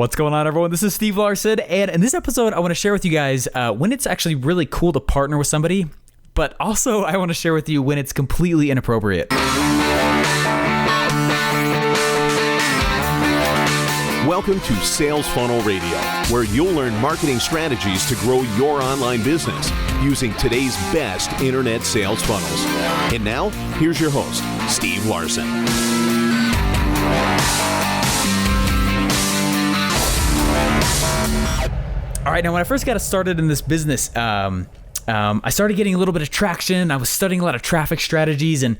What's going on, everyone? This is Steve Larsen, and in this episode, I want to share with you guys when it's actually really cool to partner with somebody, but also I want to share with you when it's completely inappropriate. Welcome to Sales Funnel Radio, where you'll learn marketing strategies to grow your online business using today's best internet sales funnels. And now, here's your host, Steve Larsen. All right, now when I first got started in this business, I started getting a little bit of traction. I was studying a lot of traffic strategies, and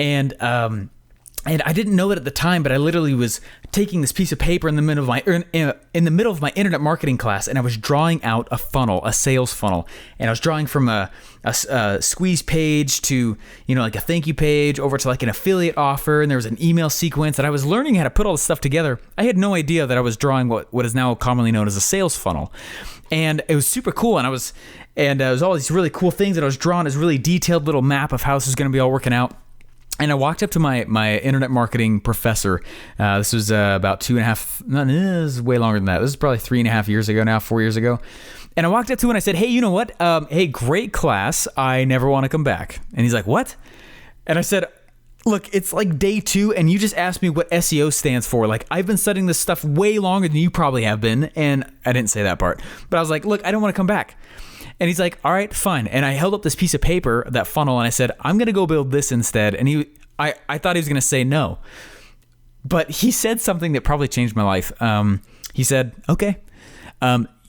I didn't know it at the time, but I literally was taking this piece of paper in the middle of my internet marketing class, and I was drawing out a funnel, a sales funnel, and I was drawing from a squeeze page to like a thank you page over to like an affiliate offer, and there was an email sequence, and I was learning how to put all this stuff together. I had no idea that I was drawing what is now commonly known as a sales funnel, and it was super cool. And it was all these really cool things that I was drawing, this really detailed little map of how this was going to be all working out. And I walked up to my internet marketing professor. This was about 2.5, no, this is way longer than that. This is probably 3.5 years ago now, 4 years ago. And I walked up to him and I said, hey, you know what? Hey, great class. I never want to come back. And he's like, what? And I said, look, it's like day 2 and you just asked me what SEO stands for. Like, I've been studying this stuff way longer than you probably have been. And I didn't say that part. But I was like, look, I don't want to come back. And he's like, all right, fine. And I held up this piece of paper, that funnel, and I said, I'm going to go build this instead. And I thought he was going to say no. But he said something that probably changed my life. He said, okay,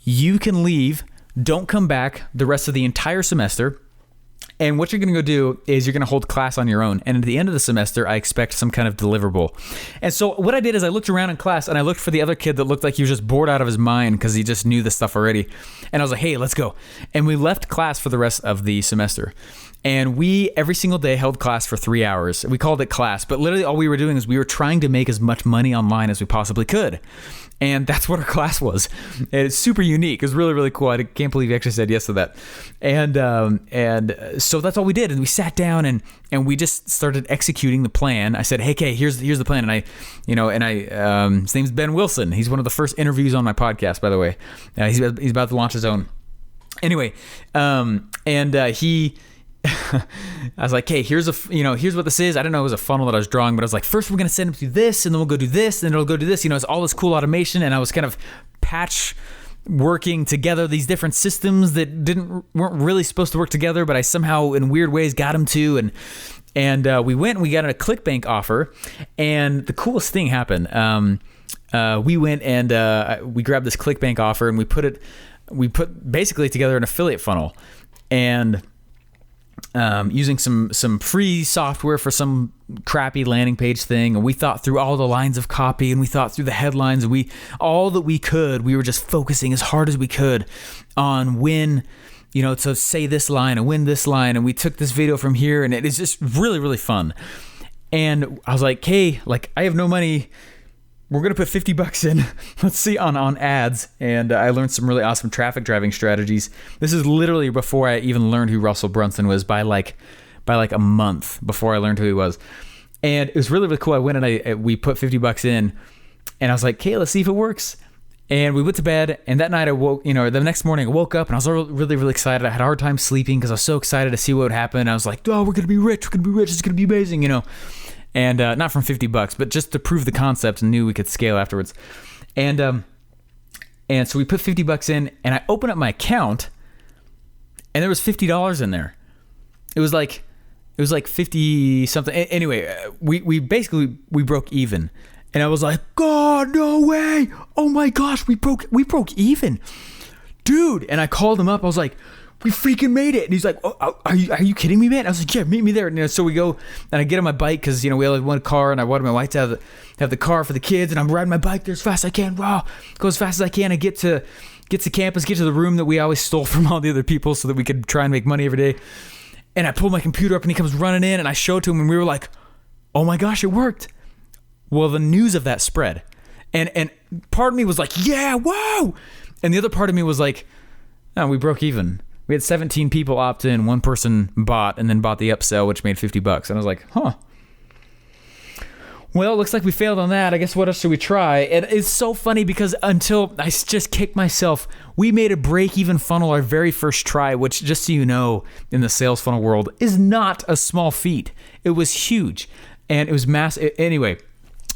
you can leave. Don't come back the rest of the entire semester. And what you're going to go do is you're going to hold class on your own. And at the end of the semester, I expect some kind of deliverable. And so what I did is I looked around in class and I looked for the other kid that looked like he was just bored out of his mind because he just knew this stuff already. And I was like, hey, let's go. And we left class for the rest of the semester. And we, every single day, held class for 3 hours. We called it class, but literally all we were doing is we were trying to make as much money online as we possibly could. And that's what our class was. And it's super unique. It was really, really cool. I can't believe you actually said yes to that. And so that's all we did. And we sat down and we just started executing the plan. I said, hey, Kay, here's the plan. And his name's Ben Wilson. He's one of the first interviews on my podcast, by the way. He's about to launch his own. Anyway, I was like, hey, here's what this is. I don't know, it was a funnel that I was drawing, but I was like, first we're going to send them to this, and then we'll go do this, and then it'll go do this. It's all this cool automation, and I was kind of patch working together these different systems that weren't really supposed to work together, but I somehow in weird ways got them to, and we went and we got a ClickBank offer, and the coolest thing happened. We went and we grabbed this ClickBank offer, and we put basically together an affiliate funnel, and using some free software for some crappy landing page thing, and we thought through all the lines of copy, and we thought through the headlines, and all that we could. We were just focusing as hard as we could on when, to say this line and win this line, and we took this video from here, and it is just really, really fun. And I was like, hey, I have no money. We're going to put $50 in, let's see, on ads. And I learned some really awesome traffic driving strategies. This is literally before I even learned who Russell Brunson was, by a month before I learned who he was. And it was really, really cool. I went and we put $50 in, and I was like, okay, let's see if it works. And we went to bed, and that night I woke, the next morning I woke up and I was really, really excited. I had a hard time sleeping because I was so excited to see what would happen. I was like, oh, we're going to be rich. It's going to be amazing, And not from $50, but just to prove the concept, and knew we could scale afterwards. And so we put $50 in, and I opened up my account, and there was $50 in there. It was like 50 something. Anyway, we basically broke even, and I was like, God, no way! Oh my gosh, we broke even, dude! And I called him up. I was like, we freaking made it. And he's like, oh, are you kidding me, man? I was like, yeah, meet me there. And so we go, and I get on my bike because, we only had one car, and I wanted my wife to have the car for the kids, and I'm riding my bike there as fast as I can. Wow, go as fast as I can. I get to campus, get to the room that we always stole from all the other people so that we could try and make money every day. And I pull my computer up, and he comes running in, and I show it to him, and we were like, oh my gosh, it worked. Well, the news of that spread. And part of me was like, yeah, whoa. And the other part of me was like, oh, we broke even. We had 17 people opt in, one person bought, and then bought the upsell, which made $50. And I was like, huh. well, it looks like we failed on that. I guess what else should we try? And it's so funny because until I just kicked myself, we made a break-even funnel our very first try, which, just so you know, in the sales funnel world is not a small feat. It was huge and it was massive. Anyway,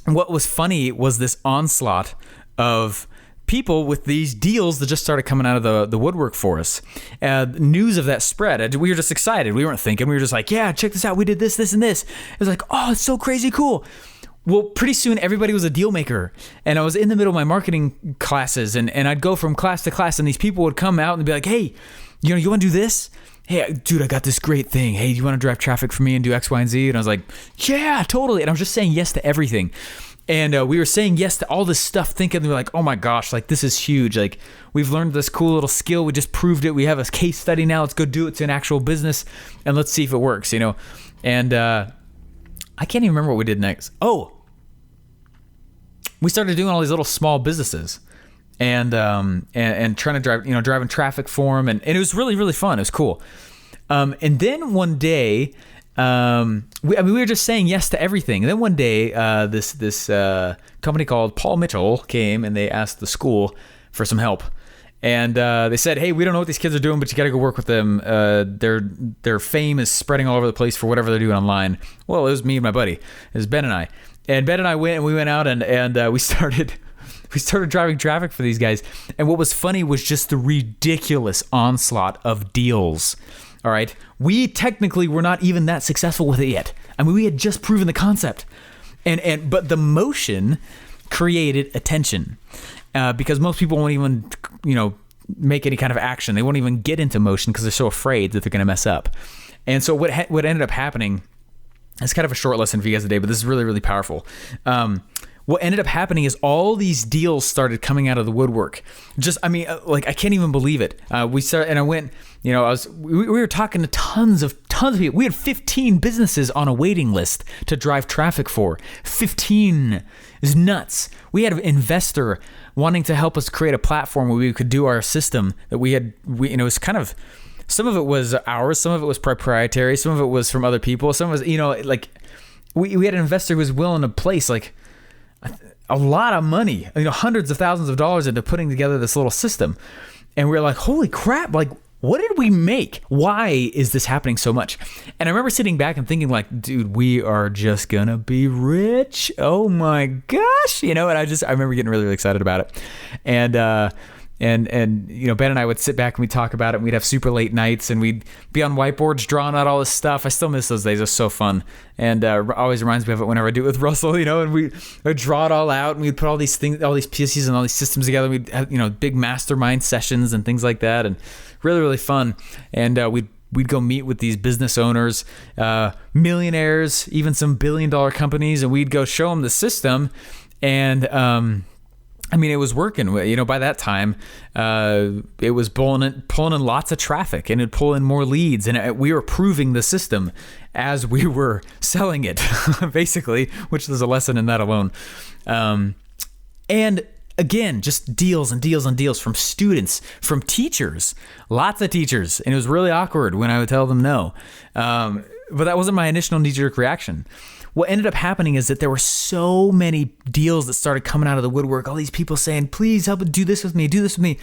what was funny was this onslaught of people with these deals that just started coming out of the woodwork for us. News of that spread. We were just excited. We weren't thinking. We were just like, yeah, check this out. We did this, this, and this. It was like, oh, it's so crazy cool. Well, pretty soon everybody was a deal maker. And I was in the middle of my marketing classes and I'd go from class to class and these people would come out and be like, hey, you want to do this? Hey, dude, I got this great thing. Hey, do you want to drive traffic for me and do X, Y, and Z? And I was like, yeah, totally. And I was just saying yes to everything. And we were saying yes to all this stuff, thinking we were like, oh my gosh, like this is huge. Like we've learned this cool little skill. We just proved it. We have a case study now. Let's go do it to an actual business and let's see if it works, And I can't even remember what we did next. Oh, we started doing all these little small businesses and trying to drive, driving traffic for them. And it was really, really fun. It was cool. And then one day, we were just saying yes to everything. And then one day, this company called Paul Mitchell came and they asked the school for some help. And they said, hey, we don't know what these kids are doing, but you got to go work with them. Their fame is spreading all over the place for whatever they're doing online. Well, it was me and my buddy. It was Ben and I. And Ben and I went out and we started driving traffic for these guys. And what was funny was just the ridiculous onslaught of deals. All right. We technically were not even that successful with it yet. I mean, we had just proven the concept. But the motion created attention because most people won't even, make any kind of action. They won't even get into motion because they're so afraid that they're going to mess up. And so what ended up happening, it's kind of a short lesson for you guys today, but this is really, really powerful. What ended up happening is all these deals started coming out of the woodwork. I can't even believe it. We were talking to tons of people. We had 15 businesses on a waiting list to drive traffic for. 15 is nuts. We had an investor wanting to help us create a platform where we could do our system that it was kind of, some of it was ours, some of it was proprietary, some of it was from other people, some of it was, we had an investor who was willing to place a lot of money, hundreds of thousands of dollars into putting together this little system. And we were like, holy crap, what did we make? Why is this happening so much? And I remember sitting back and thinking dude, we are just gonna be rich. Oh my gosh. And I remember getting really, really excited about it. And Ben and I would sit back and we'd talk about it and we'd have super late nights and we'd be on whiteboards drawing out all this stuff. I still miss those days. It was so fun. And always reminds me of it whenever I do it with Russell, and we'd draw it all out and we'd put all these things, all these pieces and all these systems together. We'd have, big mastermind sessions and things like that. And really, really fun. And we'd go meet with these business owners, millionaires, even some billion-dollar companies, and we'd go show them the system. And it was working. By that time, it was pulling in lots of traffic and it'd pull in more leads. And we were proving the system as we were selling it, basically, which there's a lesson in that alone. And again, just deals and deals and deals from students, from teachers, lots of teachers. And it was really awkward when I would tell them no. But that wasn't my initial knee-jerk reaction. What ended up happening is that there were so many deals that started coming out of the woodwork. All these people saying, please help do this with me, do this with me.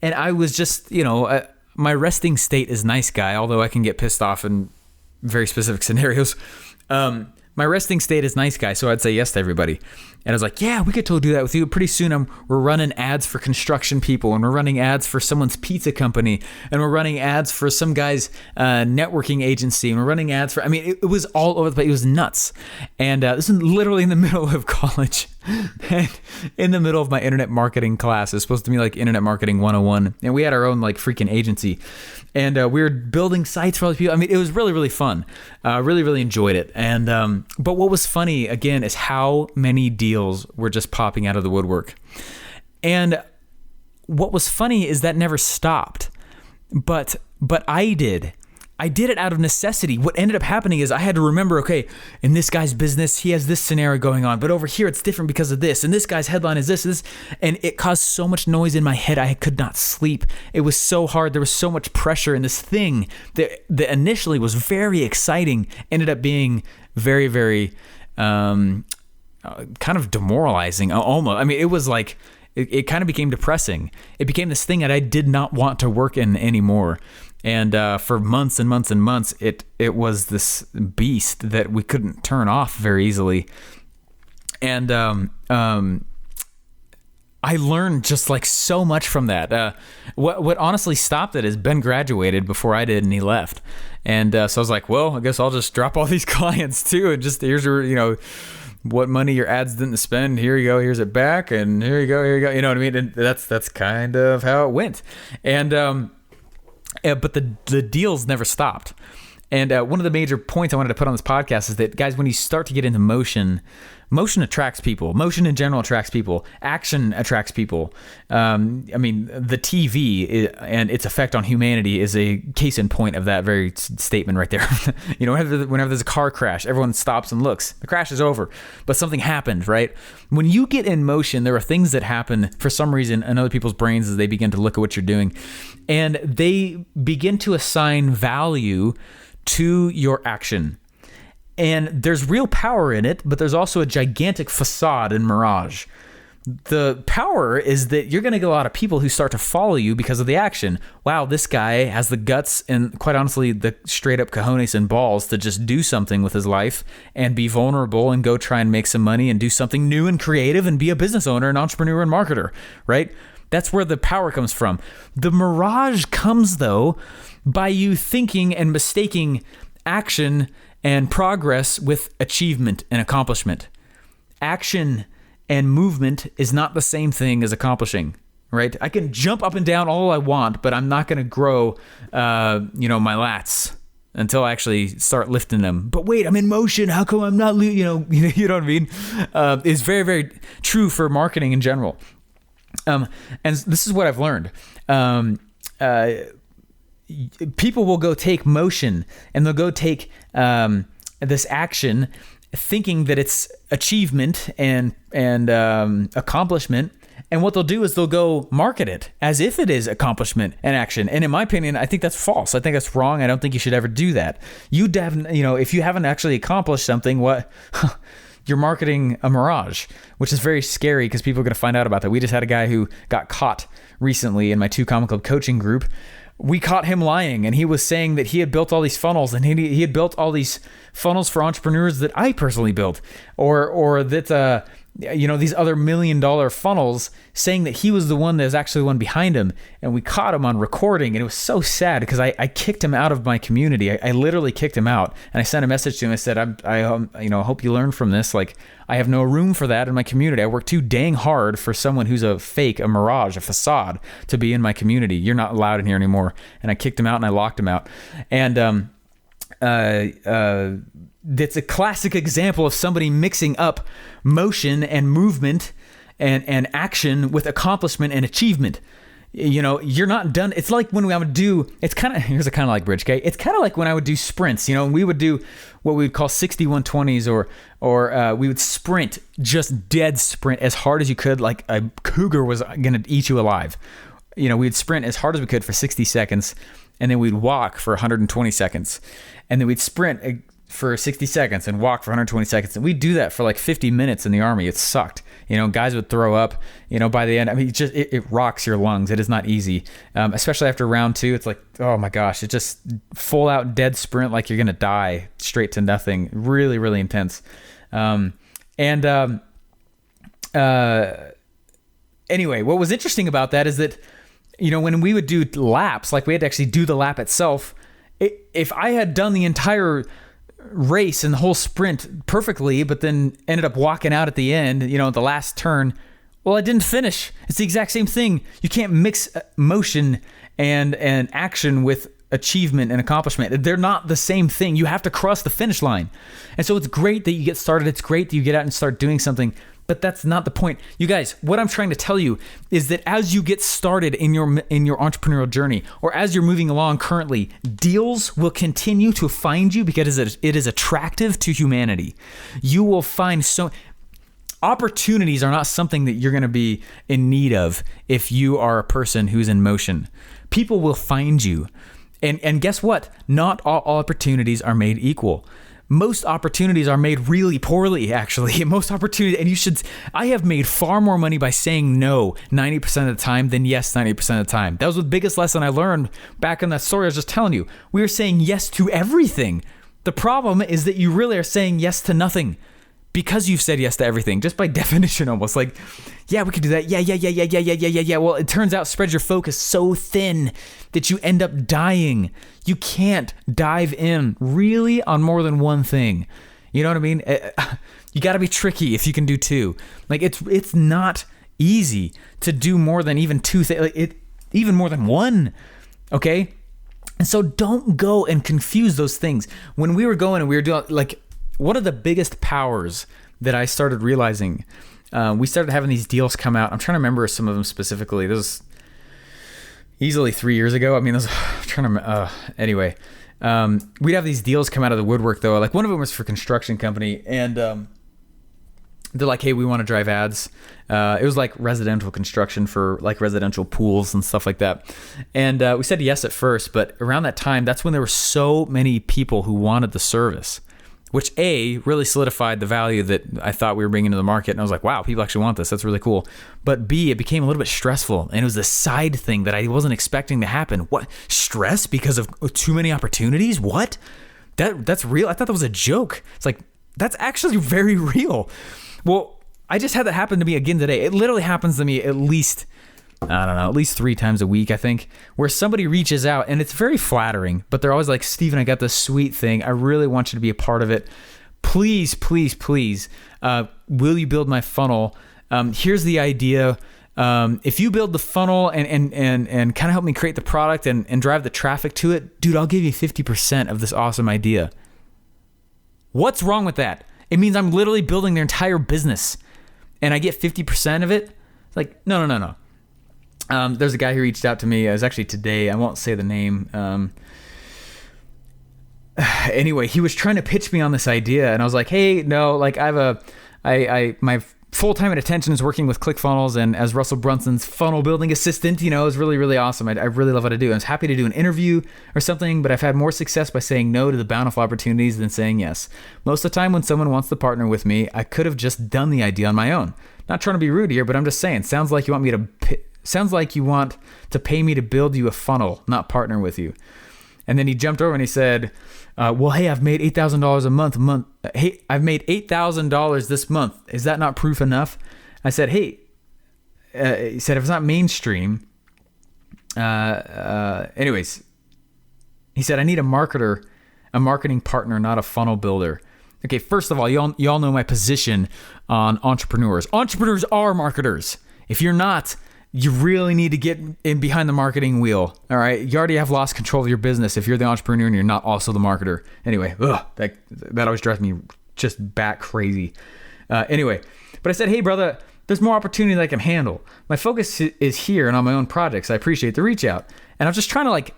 And I was just, my resting state is nice guy, although I can get pissed off in very specific scenarios. My resting state is nice guy, so I'd say yes to everybody. And I was like, yeah, we could totally do that with you. Pretty soon we're running ads for construction people, and we're running ads for someone's pizza company, and we're running ads for some guy's networking agency, and we're running ads for, it was all over the place. It was nuts. And this is literally in the middle of college, and in the middle of my internet marketing class. It's supposed to be like Internet Marketing 101, and we had our own freaking agency. And we were building sites for all these people. It was really, really fun. Really, really enjoyed it. And but what was funny, again, is how many deals were just popping out of the woodwork. And what was funny is that never stopped. But I did. I did it out of necessity. What ended up happening is I had to remember, okay, in this guy's business, he has this scenario going on, but over here it's different because of this, and this guy's headline is this, and it caused so much noise in my head I could not sleep. It was so hard. There was so much pressure, and this thing that initially was very exciting ended up being very, very kind of demoralizing almost. I mean, it was like, it kind of became depressing. It became this thing that I did not want to work in anymore. And for months and months and months, it was this beast that we couldn't turn off very easily. And I learned just like so much from that. What honestly stopped it is Ben graduated before I did, and he left. And so I was like, well, I guess I'll just drop all these clients too, and just here's your, what money your ads didn't spend. Here you go. Here's it back, and here you go. You know what I mean? And that's kind of how it went. And but the deals never stopped. And one of the major points I wanted to put on this podcast is that, guys, when you start to get into motion attracts people. Motion in general attracts people. Action attracts people. I mean, the TV and its effect on humanity is a case in point of that very statement right there. Whenever there's a car crash, everyone stops and looks. The crash is over, but something happened, right? When you get in motion, there are things that happen for some reason in other people's brains as they begin to look at what you're doing, and they begin to assign value to your action. And there's real power in it, but there's also a gigantic facade and mirage. The power is that you're going to get a lot of people who start to follow you because of the action. Wow, this guy has the guts and, quite honestly, the straight up cojones and balls to just do something with his life and be vulnerable and go try and make some money and do something new and creative and be a business owner, an entrepreneur and marketer, right? That's where the power comes from. The mirage comes, though, by you thinking and mistaking action and progress with achievement and accomplishment. Action and movement is not the same thing as accomplishing, right? I can jump up and down all I want, but I'm not going to grow, my lats until I actually start lifting them. But wait, I'm in motion. How come I'm not, you know what I mean? It's very, very true for marketing in general. And this is what I've learned. People will go take motion and they'll go take this action thinking that it's achievement and accomplishment. And what they'll do is they'll go market it as if it is accomplishment and action. And in my opinion, I think that's false. I think that's wrong. I don't think you should ever do that. If you haven't actually accomplished something, you're marketing a mirage, which is very scary because people are going to find out about that. We just had a guy who got caught recently in my 2 Common Club coaching group. We caught him lying, and he was saying that he had built all these funnels, and he had built all these funnels for entrepreneurs that I personally built, or that these other $1 million funnels, saying that he was the one that was actually the one behind him. And we caught him on recording, and it was so sad because I kicked him out of my community. I literally kicked him out, and I sent a message to him. I said, I hope you learn from this. Like, I have no room for that in my community. I work too dang hard for someone who's a fake, a mirage, a facade to be in my community. You're not allowed in here anymore. And I kicked him out and I locked him out. And that's a classic example of somebody mixing up motion and movement and action with accomplishment and achievement. You're not done. It's like when I would do, here's a kind of like bridge, okay? It's kind of like when I would do sprints, we would do what we would call 6120s or we would sprint, just dead sprint as hard as you could, like a cougar was going to eat you alive. We'd sprint as hard as we could for 60 seconds, and then we'd walk for 120 seconds. And then we'd sprint for 60 seconds and walk for 120 seconds. And we'd do that for like 50 minutes in the Army. It sucked. Guys would throw up, by the end. I mean, it rocks your lungs. It is not easy. Especially after round 2, it's like, oh my gosh, it's just full out dead sprint. Like you're going to die straight to nothing. Really, really intense. Anyway, what was interesting about that is that, when we would do laps, like we had to actually do the lap itself. If I had done the entire race and the whole sprint perfectly, but then ended up walking out at the end, the last turn, well, I didn't finish. It's the exact same thing. You can't mix motion and action with achievement and accomplishment. They're not the same thing. You have to cross the finish line. And so it's great that you get started. It's great that you get out and start doing something, but that's not the point. You guys, what I'm trying to tell you is that as you get started in your entrepreneurial journey, or as you're moving along currently, deals will continue to find you because it is attractive to humanity. You will find opportunities are not something that you're going to be in need of if you are a person who's in motion. People will find you. And guess what? Not all opportunities are made equal. most opportunities are made really poorly, actually. Most opportunities, and I have made far more money by saying no 90% of the time than yes 90% of the time. That was the biggest lesson I learned back in that story I was just telling you. We were saying yes to everything. The problem is that you really are saying yes to nothing because you've said yes to everything, just by definition almost. Like, yeah, we could do that. Yeah. Well, it turns out spreads your focus so thin that you end up dying. You can't dive in really on more than one thing. You know what I mean? You got to be tricky if you can do two. Like, it's not easy to do more than even two things, even more than one. Okay? And so don't go and confuse those things. When we were going and we were doing, like, one of the biggest powers that I started realizing, we started having these deals come out. I'm trying to remember some of them specifically. This was easily 3 years ago. I mean, anyway, we'd have these deals come out of the woodwork though. Like, one of them was for a construction company, and they're like, hey, we want to drive ads. It was like residential construction for like residential pools and stuff like that. And we said yes at first, but around that time, that's when there were so many people who wanted the service, which A, really solidified the value that I thought we were bringing to the market. And I was like, wow, people actually want this. That's really cool. But B, it became a little bit stressful. And it was a side thing that I wasn't expecting to happen. What? Stress because of too many opportunities? What? That's real? I thought that was a joke. It's like, that's actually very real. Well, I just had that happen to me again today. It literally happens to me at least 3 times a week, I think, where somebody reaches out, and it's very flattering, but they're always like, Steven, I got this sweet thing. I really want you to be a part of it. Please, please, please, will you build my funnel? Here's the idea. If you build the funnel and kind of help me create the product and drive the traffic to it, dude, I'll give you 50% of this awesome idea. What's wrong with that? It means I'm literally building their entire business and I get 50% of it. It's like, no. There's a guy who reached out to me. It was actually today. I won't say the name. Anyway, he was trying to pitch me on this idea, and I was like, hey, no, like my full-time and attention is working with ClickFunnels, and as Russell Brunson's funnel building assistant, you know, is really, really awesome. I really love what I do. I was happy to do an interview or something, but I've had more success by saying no to the bountiful opportunities than saying yes. Most of the time when someone wants to partner with me, I could have just done the idea on my own. Not trying to be rude here, but I'm just saying, sounds like you want to pay me to build you a funnel, not partner with you. And then he jumped over and he said, well, hey, I've made $8,000 a month. Hey, I've made $8,000 this month. Is that not proof enough? I said, hey, he said, if it's not mainstream, anyways, he said, I need a marketing partner, not a funnel builder. Okay, first of all, y'all know my position on entrepreneurs. Entrepreneurs are marketers. If you're not, you really need to get in behind the marketing wheel. All right. You already have lost control of your business if you're the entrepreneur and you're not also the marketer. Anyway, that always drives me just bat crazy. Anyway, but I said, hey, brother, there's more opportunity that I can handle. My focus is here and on my own projects. I appreciate the reach out. And I was just trying to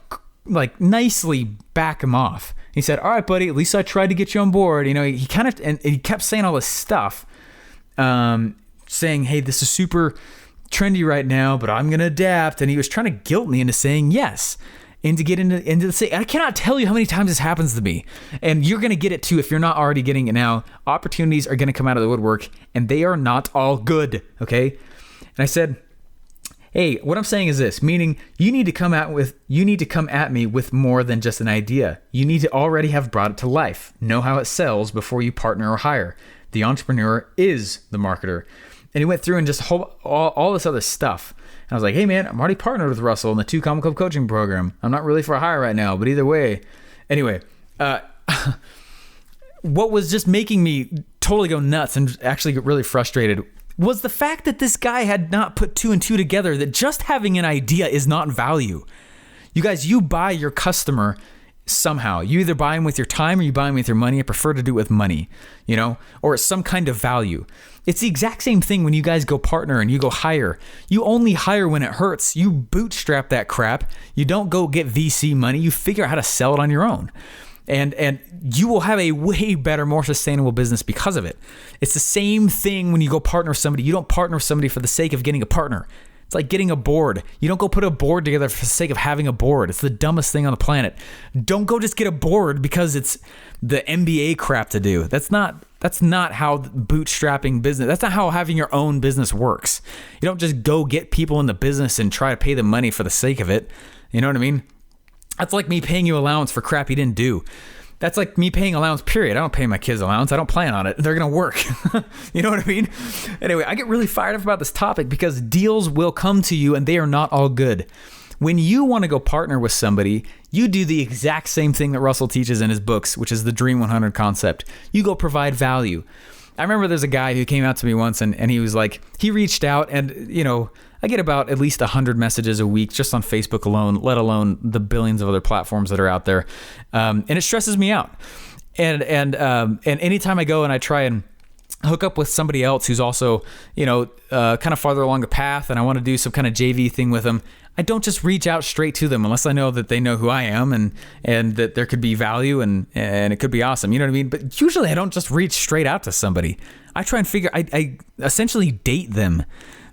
like nicely back him off. He said, all right, buddy, at least I tried to get you on board. You know, he kept saying all this stuff, saying, hey, this is super trendy right now, but I'm going to adapt. And he was trying to guilt me into saying yes and to get into the say. I cannot tell you how many times this happens to me. And you're going to get it too if you're not already getting it now. Opportunities are going to come out of the woodwork and they are not all good. Okay. And I said, hey, what I'm saying is this, meaning you need to come at me with more than just an idea. You need to already have brought it to life, know how it sells before you partner or hire. The entrepreneur is the marketer. And he went through and just all this other stuff. And I was like, hey man, I'm already partnered with Russell in the 2 Comma Club coaching program. I'm not really for a hire right now, but either way. Anyway, what was just making me totally go nuts and actually get really frustrated was the fact that this guy had not put 2 and 2 together, that just having an idea is not value. You guys, you buy your customer somehow. You either buy them with your time or you buy them with your money. I prefer to do it with money, you know, or some kind of value. It's the exact same thing when you guys go partner and you go hire. You only hire when it hurts. You bootstrap that crap. You don't go get VC money. You figure out how to sell it on your own. And you will have a way better, more sustainable business because of it. It's the same thing when you go partner with somebody. You don't partner with somebody for the sake of getting a partner. It's like getting a board. You don't go put a board together for the sake of having a board. It's the dumbest thing on the planet. Don't go just get a board because it's the MBA crap to do. That's not how bootstrapping business, that's not how having your own business works. You don't just go get people in the business and try to pay them money for the sake of it. You know what I mean? That's like me paying you allowance for crap you didn't do. That's like me paying allowance, period. I don't pay my kids allowance. I don't plan on it. They're going to work. You know what I mean? Anyway, I get really fired up about this topic because deals will come to you and they are not all good. When you want to go partner with somebody, you do the exact same thing that Russell teaches in his books, which is the Dream 100 concept. You go provide value. I remember there's a guy who came out to me once and he was like, he reached out and, you know, I get about at least 100 messages a week just on Facebook alone, let alone the billions of other platforms that are out there. And it stresses me out. And anytime I go and I try and hook up with somebody else who's also, you know, kind of farther along the path and I want to do some kind of JV thing with them, I don't just reach out straight to them unless I know that they know who I am and that there could be value and it could be awesome. You know what I mean? But usually I don't just reach straight out to somebody. I try and I essentially date them.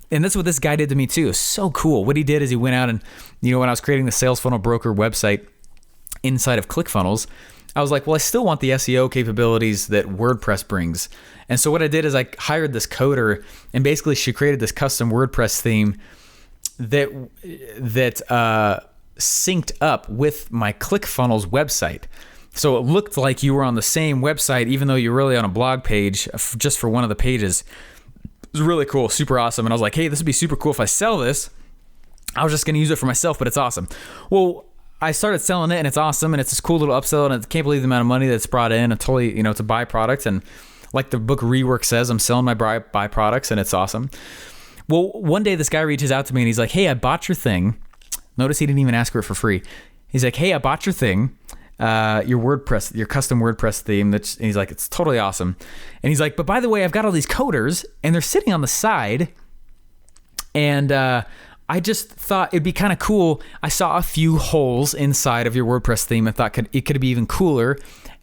And that's what this guy did to me too. It's so cool. What he did is he went out and, you know, when I was creating the Sales Funnel Broker website inside of ClickFunnels, I was like, well, I still want the SEO capabilities that WordPress brings. And so what I did is I hired this coder and basically she created this custom WordPress theme that synced up with my ClickFunnels website. So it looked like you were on the same website, even though you're really on a blog page just for one of the pages. It was really cool, super awesome. And I was like, hey, this would be super cool if I sell this. I was just going to use it for myself, but it's awesome. Well, I started selling it and it's awesome. And it's this cool little upsell. And I can't believe the amount of money that's brought in. And totally, you know, it's a byproduct. And like the book Rework says, I'm selling my byproducts and it's awesome. Well, one day this guy reaches out to me and he's like, hey, I bought your thing. Notice he didn't even ask for it for free. He's like, hey, I bought your thing. Your WordPress, your custom WordPress theme. And he's like, it's totally awesome. And he's like, but by the way, I've got all these coders and they're sitting on the side. And I just thought it'd be kind of cool. I saw a few holes inside of your WordPress theme. I thought it could be even cooler.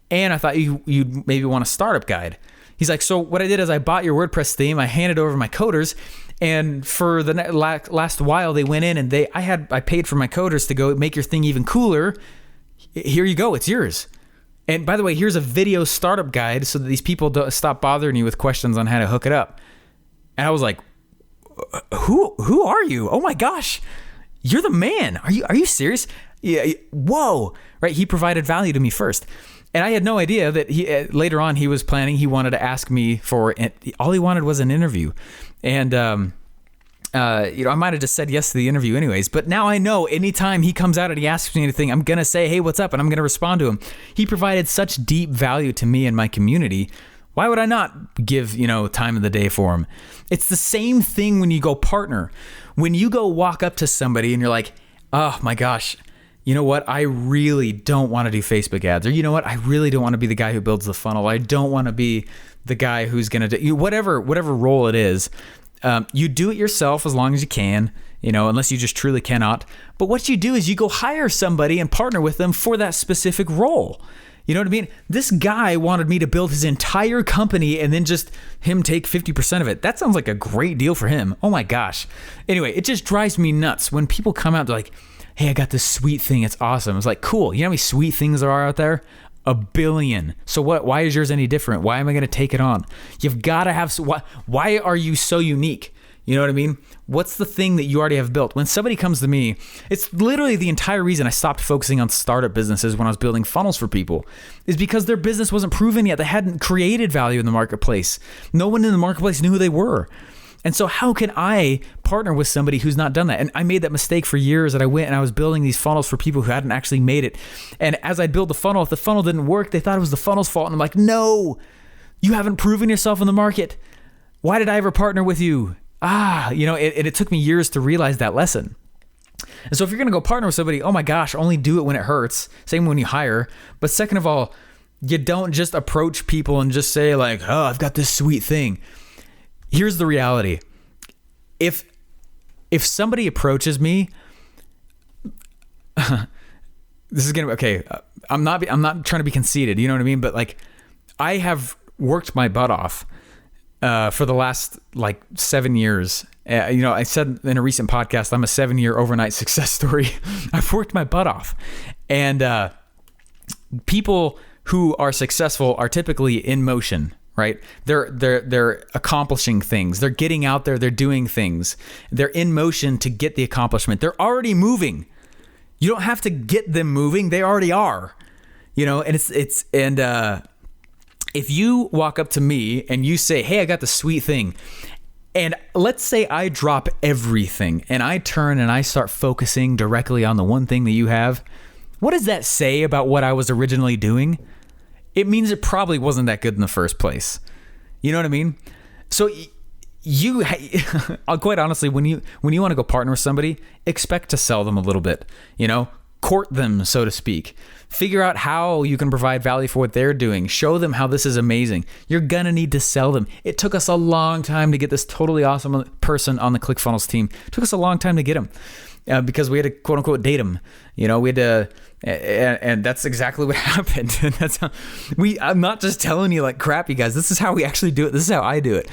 And I thought you'd maybe want a startup guide. He's like, so what I did is I bought your WordPress theme. I handed over my coders. And for the last while, they went in and I paid for my coders to go make your thing even cooler. Here you go, it's yours. And by the way, here's a video startup guide so that these people don't stop bothering you with questions on how to hook it up. And I was like, who are you? Oh my gosh, you're the man. Are you serious? Yeah. Whoa. Right. He provided value to me first. And I had no idea that later on he wanted to ask me all he wanted was an interview. And, I might have just said yes to the interview anyways, but now I know anytime he comes out and he asks me anything, I'm going to say, hey, what's up? And I'm going to respond to him. He provided such deep value to me and my community. Why would I not give, time of the day for him? It's the same thing when you go partner. When you go walk up to somebody and you're like, oh my gosh, you know what? I really don't want to do Facebook ads. Or you know what? I really don't want to be the guy who builds the funnel. I don't want to be the guy who's going to do whatever role it is. You do it yourself as long as you can, unless you just truly cannot. But what you do is you go hire somebody and partner with them for that specific role. You know what I mean? This guy wanted me to build his entire company and then just him take 50% of it. That sounds like a great deal for him. Oh my gosh. Anyway, it just drives me nuts when people come out, they're like, hey, I got this sweet thing. It's awesome. It's like, cool. You know how many sweet things there are out there? 1 billion. So what? Why is yours any different? Why am I going to take it on? You've got to have, why are you so unique? You know what I mean? What's the thing that you already have built? When somebody comes to me, it's literally the entire reason I stopped focusing on startup businesses when I was building funnels for people is because their business wasn't proven yet. They hadn't created value in the marketplace. No one in the marketplace knew who they were. And so how can I partner with somebody who's not done that? And I made that mistake for years that I went and I was building these funnels for people who hadn't actually made it. And as I'd build the funnel, if the funnel didn't work, they thought it was the funnel's fault. And I'm like, no, you haven't proven yourself in the market. Why did I ever partner with you? It took me years to realize that lesson. And so if you're going to go partner with somebody, oh my gosh, only do it when it hurts. Same when you hire. But second of all, you don't just approach people and just say like, oh, I've got this sweet thing. Here's the reality. If somebody approaches me, this is going to, okay, I'm not trying to be conceited, you know what I mean? But like, I have worked my butt off for the last like 7 years. I said in a recent podcast, I'm a 7-year overnight success story. I've worked my butt off. And people who are successful are typically in motion, right? They're accomplishing things. They're getting out there. They're doing things. They're in motion to get the accomplishment. They're already moving. You don't have to get them moving. They already are, and if you walk up to me and you say, hey, I got the sweet thing. And let's say I drop everything and I turn and I start focusing directly on the one thing that you have. What does that say about what I was originally doing? It means it probably wasn't that good in the first place. You know what I mean? So quite honestly, when you want to go partner with somebody, expect to sell them a little bit, court them, so to speak. Figure out how you can provide value for what they're doing. Show them how this is amazing. You're going to need to sell them. It took us a long time to get this totally awesome person on the ClickFunnels team. It took us a long time to get him because we had to quote unquote date him. We had to, and that's exactly what happened. That's how I'm not just telling you like crap, you guys. This is how we actually do it. This is how I do it.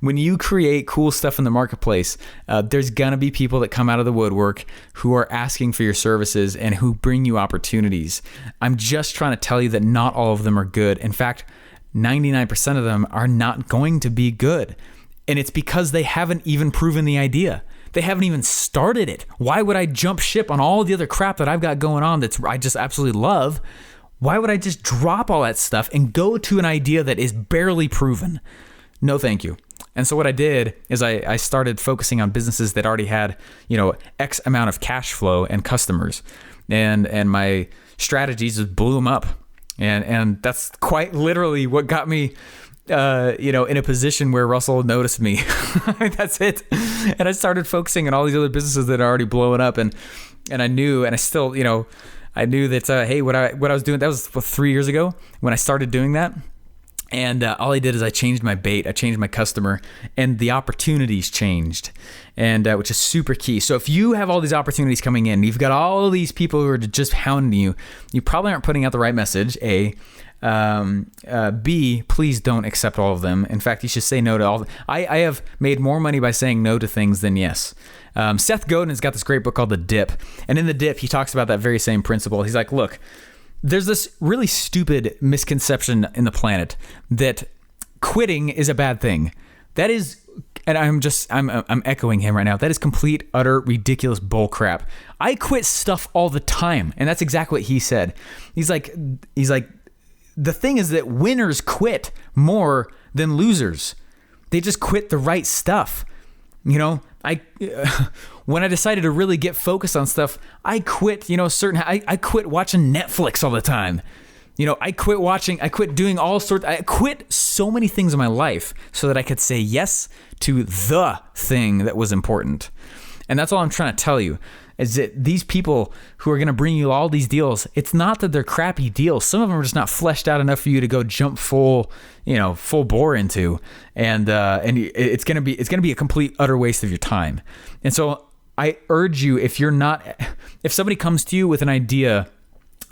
When you create cool stuff in the marketplace, there's gonna be people that come out of the woodwork who are asking for your services and who bring you opportunities. I'm just trying to tell you that not all of them are good. In fact, 99% of them are not going to be good. And it's because they haven't even proven the idea. They haven't even started it. Why would I jump ship on all the other crap that I've got going on I just absolutely love? Why would I just drop all that stuff and go to an idea that is barely proven? No, thank you. And so what I did is I started focusing on businesses that already had, X amount of cash flow and customers, and my strategies just blew them up. And that's quite literally what got me, in a position where Russell noticed me. That's it. And I started focusing on all these other businesses that are already blowing up. And I knew, and I still, I knew that, hey, what I was doing, that was 3 years ago when I started doing that. And all I did is I changed my bait, I changed my customer, and the opportunities changed, and which is super key. So if you have all these opportunities coming in, you've got all these people who are just hounding you, you probably aren't putting out the right message, A. B, please don't accept all of them. In fact, you should say no to all of them. I have made more money by saying no to things than yes. Seth Godin's got this great book called The Dip, and in The Dip, he talks about that very same principle. He's like, look, there's this really stupid misconception in the planet that quitting is a bad thing. That is, and I'm echoing him right now. That is complete, utter, ridiculous bull crap. I quit stuff all the time, and that's exactly what he said. He's like, the thing is that winners quit more than losers. They just quit the right stuff. When I decided to really get focused on stuff, I quit, I quit watching Netflix all the time. I quit doing all sorts. I quit so many things in my life so that I could say yes to the thing that was important. And that's all I'm trying to tell you, is that these people who are going to bring you all these deals, it's not that they're crappy deals. Some of them are just not fleshed out enough for you to go jump full bore into. And it's going to be a complete utter waste of your time. And so I urge you, if somebody comes to you with an idea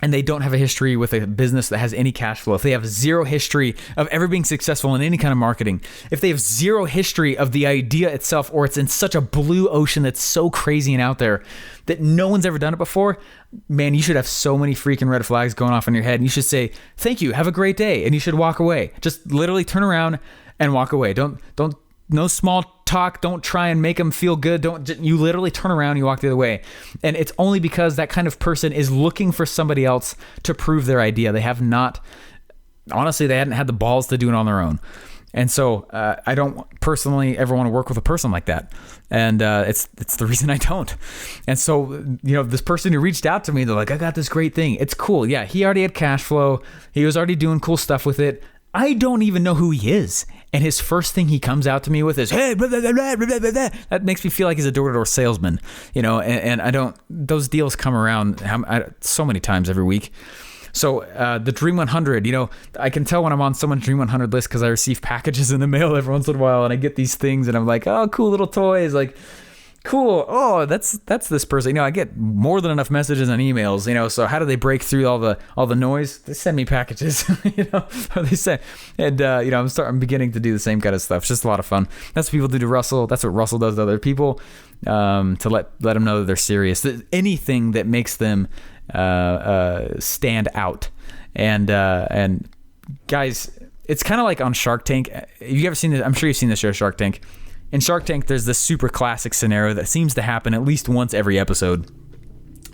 and they don't have a history with a business that has any cash flow, if they have zero history of ever being successful in any kind of marketing, if they have zero history of the idea itself, or it's in such a blue ocean that's so crazy and out there that no one's ever done it before, man, you should have so many freaking red flags going off in your head. And you should say, thank you, have a great day. And you should walk away. Just literally turn around and walk away. No small talk. Don't try and make them feel good. You literally turn around, you walk the other way. And it's only because that kind of person is looking for somebody else to prove their idea. They hadn't had the balls to do it on their own. And so I don't personally ever want to work with a person like that. And it's the reason I don't. And so, this person who reached out to me, they're like, I got this great thing. It's cool. Yeah, he already had cash flow. He was already doing cool stuff with it. I don't even know who he is. And his first thing he comes out to me with is, hey, blah, blah, blah, blah, blah, blah, blah. That makes me feel like he's a door-to-door salesman, and I don't, those deals come around so many times every week. So the Dream 100, I can tell when I'm on someone's Dream 100 list because I receive packages in the mail every once in a while, and I get these things, and I'm like, oh, cool little toys. Like, cool. Oh, that's this person. I get more than enough messages and emails, so how do they break through all the noise? They send me packages, or they say, and I'm beginning to do the same kind of stuff. It's just a lot of fun. That's what people do to Russell. That's what Russell does to other people, to let them know that they're serious. Anything that makes them stand out. And guys, it's kind of like on Shark Tank. Have you ever seen this? I'm sure you've seen this show, Shark Tank. In Shark Tank, there's this super classic scenario that seems to happen at least once every episode,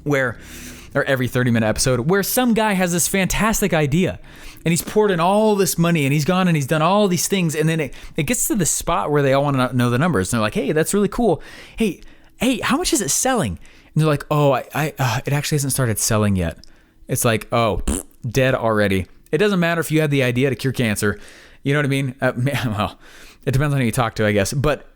or every 30-minute episode, where some guy has this fantastic idea, and he's poured in all this money, and he's gone and he's done all these things, and then it gets to the spot where they all want to know the numbers. And they're like, hey, that's really cool. Hey, how much is it selling? And they're like, oh, it actually hasn't started selling yet. It's like, oh, dead already. It doesn't matter if you had the idea to cure cancer. You know what I mean? Well, it depends on who you talk to, I guess. But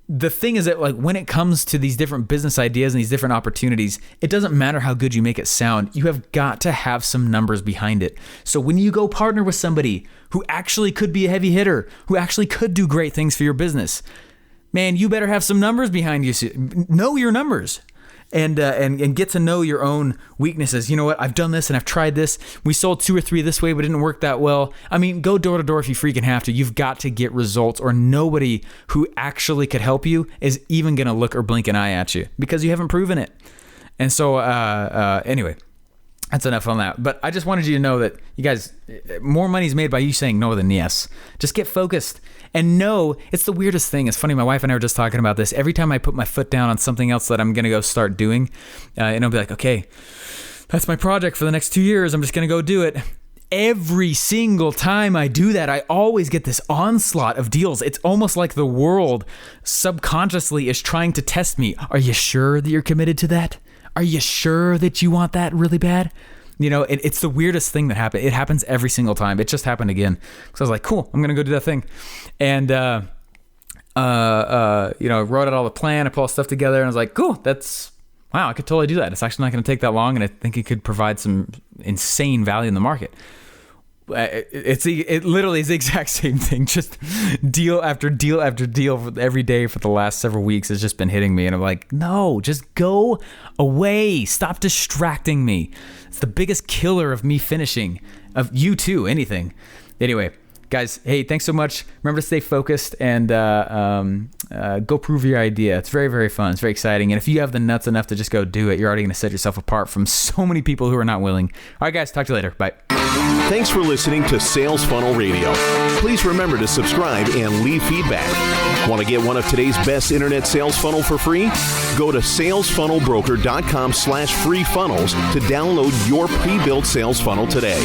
the thing is that, like, when it comes to these different business ideas and these different opportunities, it doesn't matter how good you make it sound. You have got to have some numbers behind it. So when you go partner with somebody who actually could be a heavy hitter, who actually could do great things for your business, man, you better have some numbers behind you. Know your numbers. And get to know your own weaknesses. You know what? I've done this and I've tried this. We sold 2 or 3 this way, but it didn't work that well. I mean, go door to door if you freaking have to. You've got to get results, or nobody who actually could help you is even going to look or blink an eye at you because you haven't proven it. And so, anyway, that's enough on that. But I just wanted you to know that, you guys, more money is made by you saying no than yes. Just get focused. And no, it's the weirdest thing. It's funny, my wife and I were just talking about this. Every time I put my foot down on something else that I'm going to go start doing, and I'll be like, okay, that's my project for the next 2 years. I'm just going to go do it. Every single time I do that, I always get this onslaught of deals. It's almost like the world subconsciously is trying to test me. Are you sure that you're committed to that? Are you sure that you want that really bad? It's the weirdest thing that happened. It happens every single time. It just happened again. So I was like, cool, I'm going to go do that thing. And, wrote out all the plan. I put all the stuff together, and I was like, cool, wow, I could totally do that. It's actually not going to take that long, and I think it could provide some insane value in the market. It literally is the exact same thing. Just deal after deal after deal every day for the last several weeks has just been hitting me. And I'm like, no, just go away. Stop distracting me. It's the biggest killer of me finishing, of you too, anything. Anyway, guys, hey, thanks so much. Remember to stay focused and go prove your idea. It's very, very fun. It's very exciting. And if you have the nuts enough to just go do it, you're already going to set yourself apart from so many people who are not willing. All right, guys, talk to you later. Bye. Thanks for listening to Sales Funnel Radio. Please remember to subscribe and leave feedback. Want to get one of today's best internet sales funnel for free? Go to salesfunnelbroker.com/free funnels to download your pre-built sales funnel today.